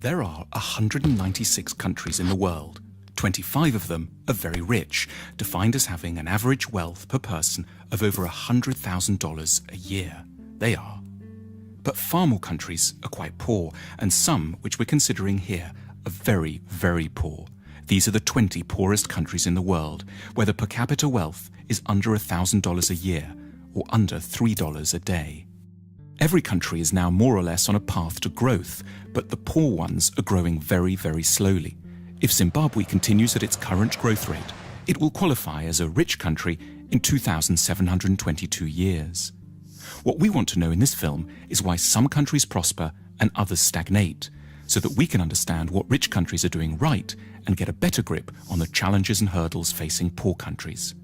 There are 196 countries in the world. 25 of them are very rich, defined as having an average wealth per person of over $100,000 a year. They are. But far more countries are quite poor, and some, which we're considering here, are very, very poor. These are the 20 poorest countries in the world, where the per capita wealth is under $1,000 a year, or under $3 a day. Every country is now more or less on a path to growth, but the poor ones are growing very, very slowly. If Zimbabwe continues at its current growth rate, it will qualify as a rich country in 2,722 years. What we want to know in this film is why some countries prosper and others stagnate, so that we can understand what rich countries are doing right and get a better grip on the challenges and hurdles facing poor countries.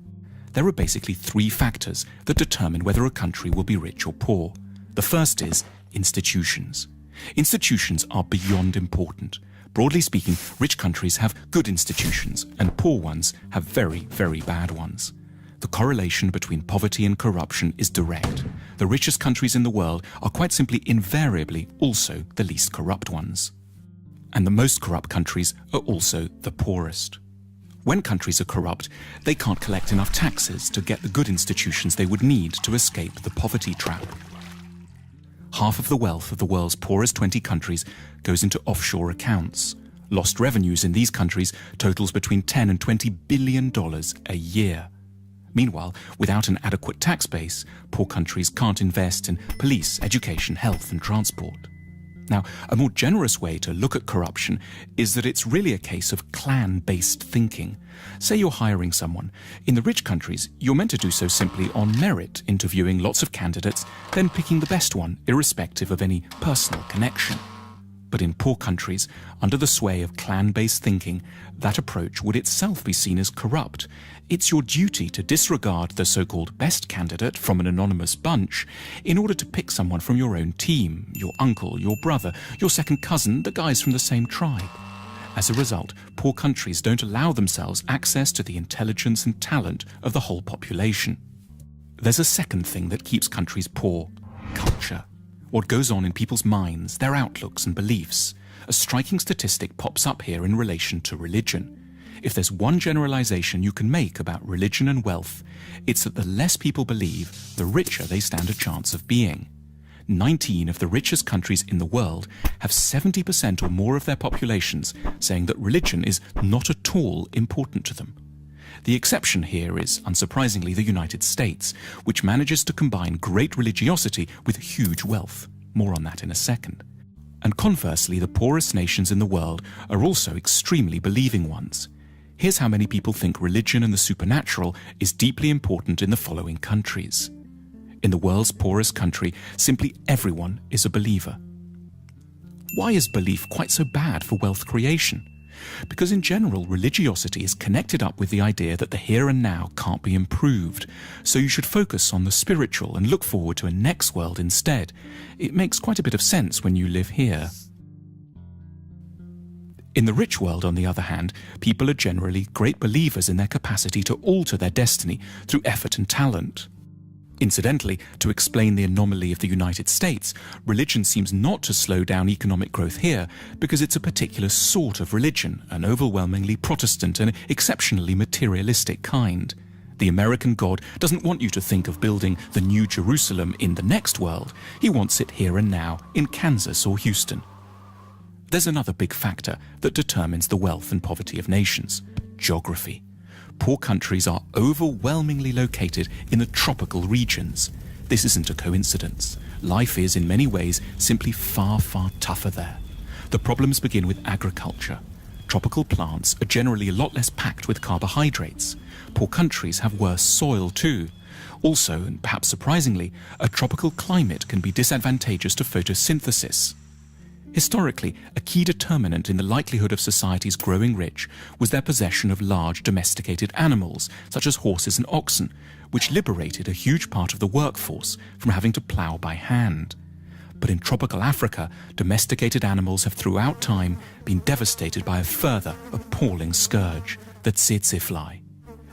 There are basically three factors that determine whether a country will be rich or poor. The first is institutions. Institutions are beyond important. Broadly speaking, rich countries have good institutions and poor ones have very, very bad ones. The correlation between poverty and corruption is direct. The richest countries in the world are quite simply invariably also the least corrupt ones. And the most corrupt countries are also the poorest. When countries are corrupt, they can't collect enough taxes to get the good institutions they would need to escape the poverty trap. Half of the wealth of the world's poorest 20 countries goes into offshore accounts. Lost revenues in these countries totals between $10 and $20 billion a year. Meanwhile, without an adequate tax base, poor countries can't invest in police, education, health and transport. Now, a more generous way to look at corruption is that it's really a case of clan-based thinking. Say you're hiring someone. In the rich countries, you're meant to do so simply on merit, interviewing lots of candidates, then picking the best one, irrespective of any personal connection. But in poor countries, under the sway of clan-based thinking, that approach would itself be seen as corrupt. It's your duty to disregard the so-called best candidate from an anonymous bunch in order to pick someone from your own team, your uncle, your brother, your second cousin, the guys from the same tribe. As a result, poor countries don't allow themselves access to the intelligence and talent of the whole population. There's a second thing that keeps countries poor: culture. What goes on in people's minds, their outlooks and beliefs. A striking statistic pops up here in relation to religion. If there's one generalization you can make about religion and wealth, it's that the less people believe, the richer they stand a chance of being. 19 of the richest countries in the world have 70% or more of their populations saying that religion is not at all important to them. The exception here is, unsurprisingly, the United States, which manages to combine great religiosity with huge wealth. More on that in a second. And conversely, the poorest nations in the world are also extremely believing ones. Here's how many people think religion and the supernatural is deeply important in the following countries. In the world's poorest country, simply everyone is a believer. Why is belief quite so bad for wealth creation? Because in general, religiosity is connected up with the idea that the here and now can't be improved, so you should focus on the spiritual and look forward to a next world instead. It makes quite a bit of sense when you live here. In the rich world, on the other hand, people are generally great believers in their capacity to alter their destiny through effort and talent. Incidentally, to explain the anomaly of the United States, religion seems not to slow down economic growth here because it's a particular sort of religion, an overwhelmingly Protestant and exceptionally materialistic kind. The American God doesn't want you to think of building the New Jerusalem in the next world. He wants it here and now in Kansas or Houston. There's another big factor that determines the wealth and poverty of nations: geography. Poor countries are overwhelmingly located in the tropical regions. This isn't a coincidence. Life is, in many ways, simply far, far tougher there. The problems begin with agriculture. Tropical plants are generally a lot less packed with carbohydrates. Poor countries have worse soil too. Also, and perhaps surprisingly, a tropical climate can be disadvantageous to photosynthesis. Historically, a key determinant in the likelihood of societies growing rich was their possession of large domesticated animals, such as horses and oxen, which liberated a huge part of the workforce from having to plough by hand. But in tropical Africa, domesticated animals have throughout time been devastated by a further appalling scourge, the tsetse fly.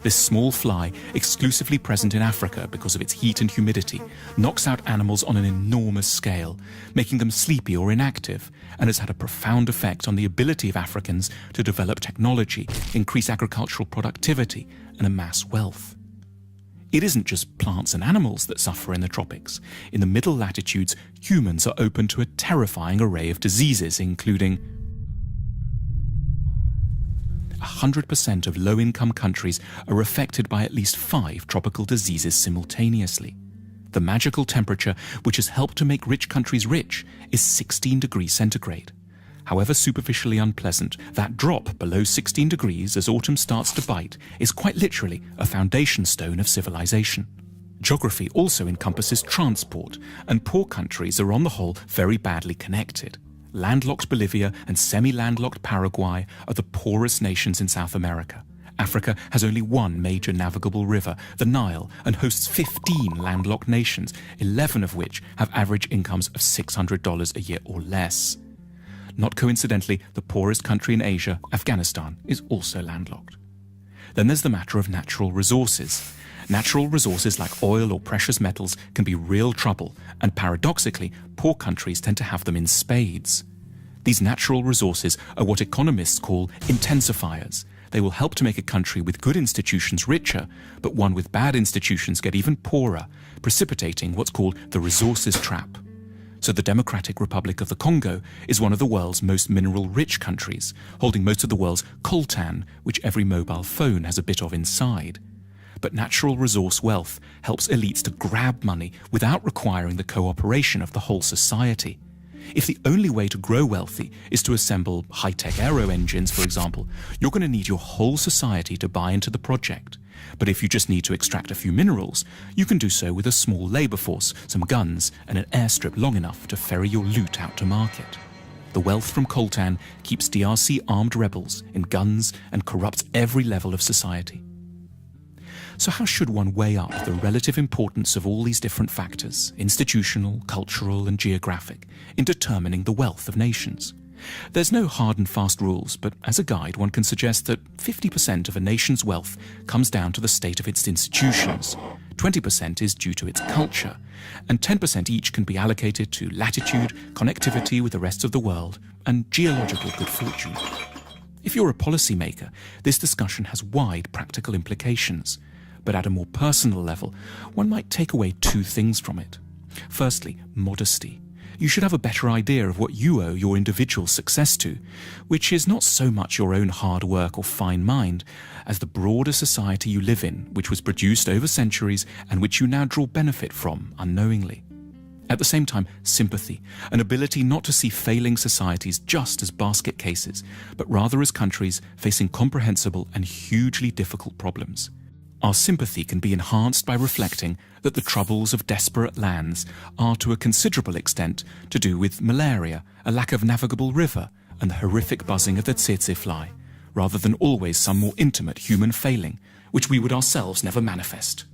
This small fly, exclusively present in Africa because of its heat and humidity, knocks out animals on an enormous scale, making them sleepy or inactive, and has had a profound effect on the ability of Africans to develop technology, increase agricultural productivity, and amass wealth. It isn't just plants and animals that suffer in the tropics. In the middle latitudes, humans are open to a terrifying array of diseases, including 100% of low-income countries are affected by at least 5 tropical diseases simultaneously. The magical temperature, which has helped to make rich countries rich, is 16 degrees centigrade. However superficially unpleasant, that drop below 16 degrees as autumn starts to bite is quite literally a foundation stone of civilization. Geography also encompasses transport, and poor countries are on the whole very badly connected. Landlocked Bolivia and semi-landlocked Paraguay are the poorest nations in South America. Africa has only one major navigable river, the Nile, and hosts 15 landlocked nations, 11 of which have average incomes of $600 a year or less. Not coincidentally, the poorest country in Asia, Afghanistan, is also landlocked. Then there's the matter of natural resources. Natural resources like oil or precious metals can be real trouble, and paradoxically, poor countries tend to have them in spades. These natural resources are what economists call intensifiers. They will help to make a country with good institutions richer, but one with bad institutions get even poorer, precipitating what's called the resources trap. So the Democratic Republic of the Congo is one of the world's most mineral-rich countries, holding most of the world's coltan, which every mobile phone has a bit of inside. But natural resource wealth helps elites to grab money without requiring the cooperation of the whole society. If the only way to grow wealthy is to assemble high-tech aero engines, for example, you're going to need your whole society to buy into the project. But if you just need to extract a few minerals, you can do so with a small labor force, some guns, and an airstrip long enough to ferry your loot out to market. The wealth from coltan keeps DRC armed rebels in guns and corrupts every level of society. So how should one weigh up the relative importance of all these different factors, institutional, cultural, and geographic, in determining the wealth of nations? There's no hard and fast rules, but as a guide one can suggest that 50% of a nation's wealth comes down to the state of its institutions, 20% is due to its culture, and 10% each can be allocated to latitude, connectivity with the rest of the world, and geological good fortune. If you're a policymaker, this discussion has wide practical implications. But at a more personal level, one might take away 2 things from it. Firstly, modesty. You should have a better idea of what you owe your individual success to, which is not so much your own hard work or fine mind, as the broader society you live in, which was produced over centuries and which you now draw benefit from unknowingly. At the same time, sympathy, an ability not to see failing societies just as basket cases, but rather as countries facing comprehensible and hugely difficult problems. Our sympathy can be enhanced by reflecting that the troubles of desperate lands are to a considerable extent to do with malaria, a lack of navigable river, and the horrific buzzing of the tsetse fly, rather than always some more intimate human failing, which we would ourselves never manifest.